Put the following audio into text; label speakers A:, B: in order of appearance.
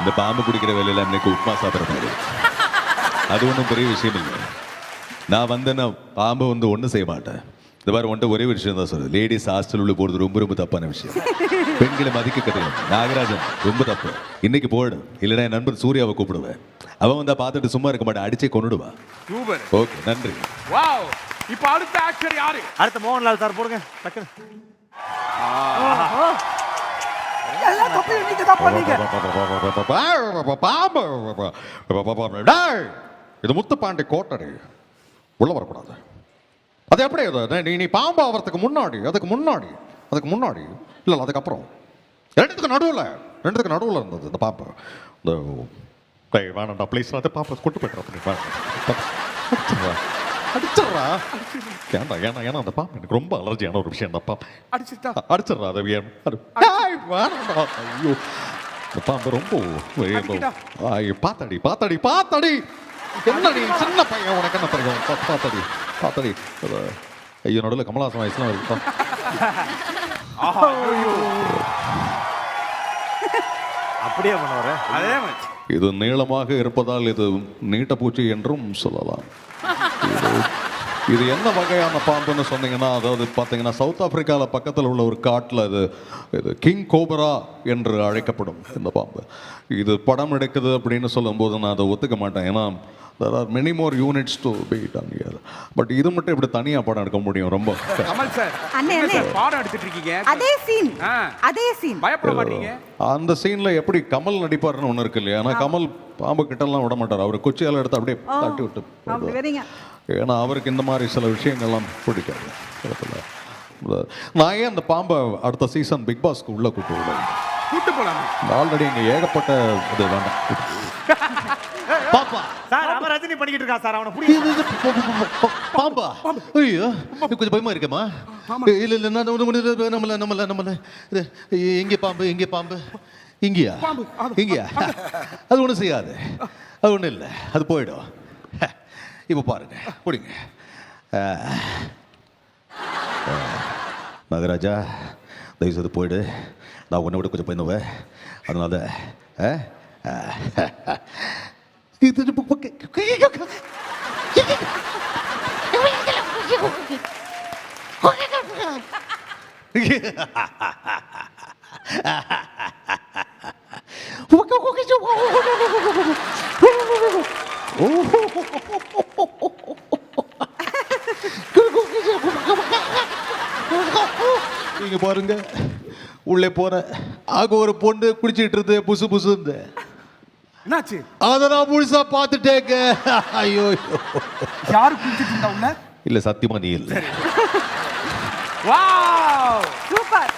A: இந்த பாம்பு குடிக்கிற வேலையில இன்னைக்கு உப்புமா சாப்பிட்ற அது ஒன்றும் பெரிய விஷயம் இல்லை. நான் வந்தேன்னா பாம்பு வந்து ஒன்றும் செய்ய மாட்டேன். இந்த மாதிரி ஒன்றை ஒரே விஷயம் தான் சொல்லுது, லேடிஸ் ஹாஸ்டல் உள்ள போகிறது ரொம்ப ரொம்ப தப்பான விஷயம். பெண்களை மதிக்க கற்றுக்கணும். நாகராஜன் ரொம்ப தப்பு. இன்னைக்கு போயிடும், இல்லைன்னா என் நண்பர் சூர்யாவை கூப்பிடுவேன். அவன் வந்தா பார்த்துட்டு சும்மா இருக்க மாட்டேன், அடிச்சே கொண்டுடுவா. ஓகே, நன்றி.
B: இப்போ அடுத்த ஆக்டர் யாரு?
C: அடுத்த மோகன்லால் சார் போடுங்க டக்குனு.
D: இது முத்துப்பாண்டி கோட்டடி, உள்ள வரக்கூடாது. அது எப்படி இது? நீ பாம்பு ஆகிறதுக்கு முன்னாடி, அதுக்கு முன்னாடி இல்லை, அதுக்கப்புறம் ரெண்டுத்துக்கு நடுவில் இருந்தது இந்த பாம்பு. இந்த வேணாண்டா ப்ளீஸ், அது பாம்பை கொண்டு போய்ட்டு அடிச்சிடறா. ஏன்னா அந்த பாம்பு எனக்கு ரொம்ப அலர்ஜியான ஒரு விஷயம். அந்த பாம்பு அடிச்சிடறா. அது ஐயோ, இந்த பாம்பு ரொம்ப பாத்தாடி என்ன நீ சின்ன பையன், உனக்கு என்ன தெரியும்? பாத்தாடி ஐயோ, நடுவில் கமலாசன் வயசுலாம் இருக்கு.
C: அப்படியே பண்ணுவாரு.
B: அதே
D: இது நீளமாக இருப்பதால் இது நீட்டப்பூச்சி என்றும் சொல்லலாம். இது என்ன வகையான பாம்புன்னு சொன்னீங்கன்னா, அதாவது பார்த்தீங்கன்னா சவுத் ஆப்பிரிக்காவில் பக்கத்தில் உள்ள ஒரு காட்டில் இது கிங் கோபரா என்று அழைக்கப்படும் இந்த பாம்பு. இது படம் எடுக்குது அப்படின்னு சொல்லும்போது நான் அதை ஒத்துக்க மாட்டேன். ஏன்னா there are many more units to be done here. But இது மட்டும் இப்படி தனியாக படம் எடுக்க முடியும்? ரொம்ப
B: கமல் சார் பாடம் எடுத்துட்டு இருக்கீங்க.
E: அதே சீன்
B: பயப்பட மாட்டீங்க?
D: அந்த சீன்ல எப்படி கமல் நடிப்பாருன்னு ஒன்று இருக்கு இல்லையா? ஆனால் கமல் பாம்பு கிட்டலாம் விட மாட்டார். அவர் குச்சியால் எடுத்து அப்படியே தட்டி விட்டு. ஏன்னா அவருக்கு இந்த மாதிரி சில விஷயங்கள்லாம் பிடிக்காது. நான் ஏன் அந்த பாம்பை அடுத்த சீசன் பிக் பாஸ்க்கு உள்ள கூட்டு
B: போலாம்?
D: ஆல்ரெடி இங்கே ஏகப்பட்ட இது வேண்டாம்.
C: பாப்பா சார், அவன் ரஜினி பண்ணிக்கிட்டு இருக்கா சார், அவனை புடிங்க.
D: பாம்பா? ஐயோ, கொஞ்சம் பயமா இருக்கேம்மா. இல்ல நம்மள எங்கே பாம்பு இங்கேயா? அது ஒன்றும் செய்யாது, அது ஒன்றும் இல்லை, அது போயிடும். இப்போ பாருங்க, பிடிங்க. நாகராஜா, தயவுசெய்து போயிடு. நான் உன்னை விட கொஞ்சம் பயந்துவேன். அதனால நீங்க பாருங்க, உள்ளே போற ஆக ஒரு பொண்ணு குடிச்சிட்டு இருந்து புசு
B: என்னாச்சு?
D: அத நான் முழுசா பார்த்துட்டேங்க. ஐயோ,
B: யாரு குடிச்சிட்டு இருந்தா உள்ள?
D: இல்ல, சத்தியமா நீ இல்ல.
B: Wow, super.